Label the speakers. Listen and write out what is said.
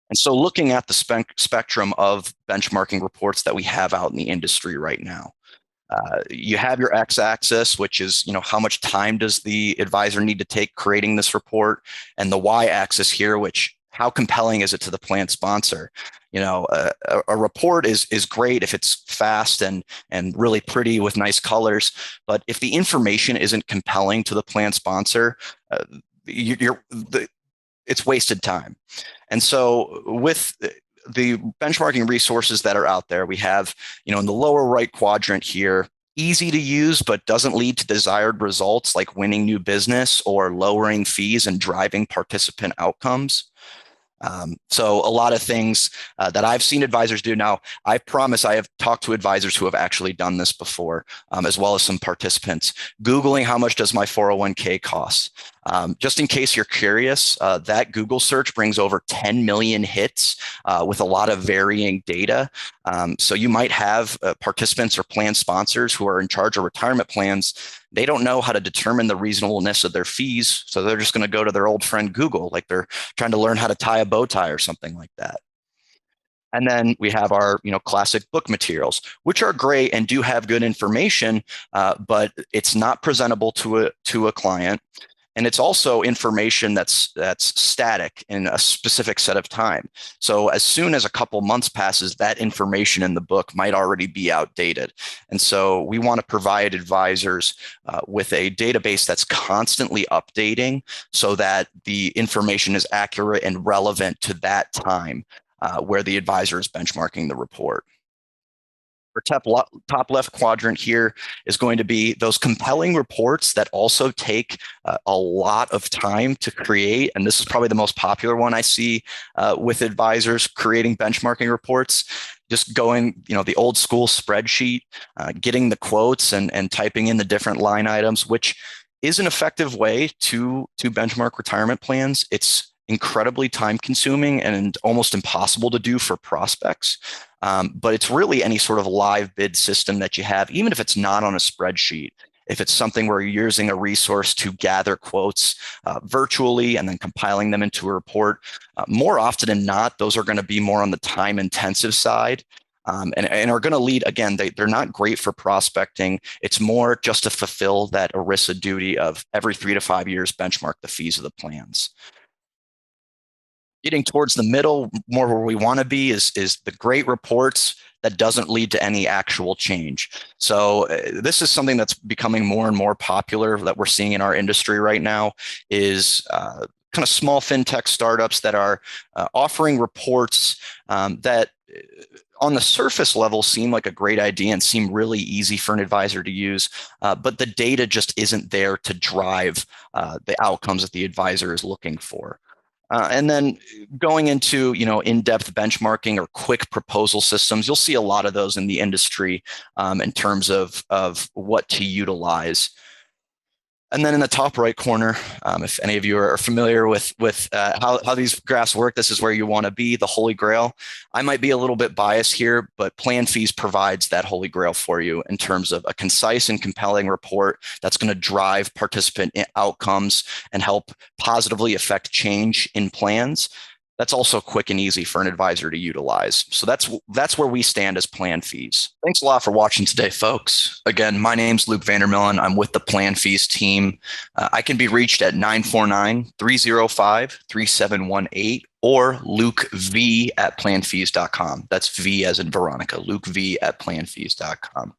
Speaker 1: And so looking at the spectrum of benchmarking reports that we have out in the industry right now, you have your x-axis, which is, how much time does the advisor need to take creating this report, and the y-axis here, which how compelling is it to the plan sponsor? A report is great if it's fast and really pretty with nice colors, but if the information isn't compelling to the plan sponsor, it's wasted time. And so with the benchmarking resources that are out there, we have, in the lower right quadrant here, easy to use, but doesn't lead to desired results like winning new business or lowering fees and driving participant outcomes. So a lot of things that I've seen advisors do. Now, I promise I have talked to advisors who have actually done this before, as well as some participants. Googling how much does my 401k cost? Just in case you're curious, that Google search brings over 10 million hits with a lot of varying data. So you might have participants or plan sponsors who are in charge of retirement plans. They don't know how to determine the reasonableness of their fees. So they're just going to go to their old friend Google, like they're trying to learn how to tie a bow tie or something like that. And then we have our, classic book materials, which are great and do have good information, but it's not presentable to a client. And it's also information that's static in a specific set of time. So as soon as a couple months passes, that information in the book might already be outdated. And so we want to provide advisors with a database that's constantly updating so that the information is accurate and relevant to that time where the advisor is benchmarking the report. Our top left quadrant here is going to be those compelling reports that also take a lot of time to create. And this is probably the most popular one I see with advisors creating benchmarking reports. Just going, the old school spreadsheet, getting the quotes and typing in the different line items, which is an effective way to benchmark retirement plans. It's incredibly time consuming and almost impossible to do for prospects. But it's really any sort of live bid system that you have, even if it's not on a spreadsheet. If it's something where you're using a resource to gather quotes virtually and then compiling them into a report, more often than not, those are going to be more on the time intensive side. And are going to lead, again, they're not great for prospecting. It's more just to fulfill that ERISA duty of every 3 to 5 years benchmark the fees of the plans. Getting towards the middle, more where we want to be, is the great reports that doesn't lead to any actual change. So this is something that's becoming more and more popular that we're seeing in our industry right now is kind of small fintech startups that are offering reports that on the surface level seem like a great idea and seem really easy for an advisor to use, but the data just isn't there to drive the outcomes that the advisor is looking for. And then going into, in-depth benchmarking or quick proposal systems, you'll see a lot of those in the industry in terms of what to utilize. And then in the top right corner, if any of you are familiar with how these graphs work, this is where you want to be, the Holy Grail. I might be a little bit biased here, but PlanFees provides that Holy Grail for you in terms of a concise and compelling report that's going to drive participant outcomes and help positively affect change in plans. That's also quick and easy for an advisor to utilize. So that's where we stand as PlanFees. Thanks a lot for watching today, folks. Again, my name's Luke Vandermillen. I'm with the PlanFees team. I can be reached at 949-305-3718 or LukeV@planfees.com. That's V as in Veronica, LukeV@planfees.com.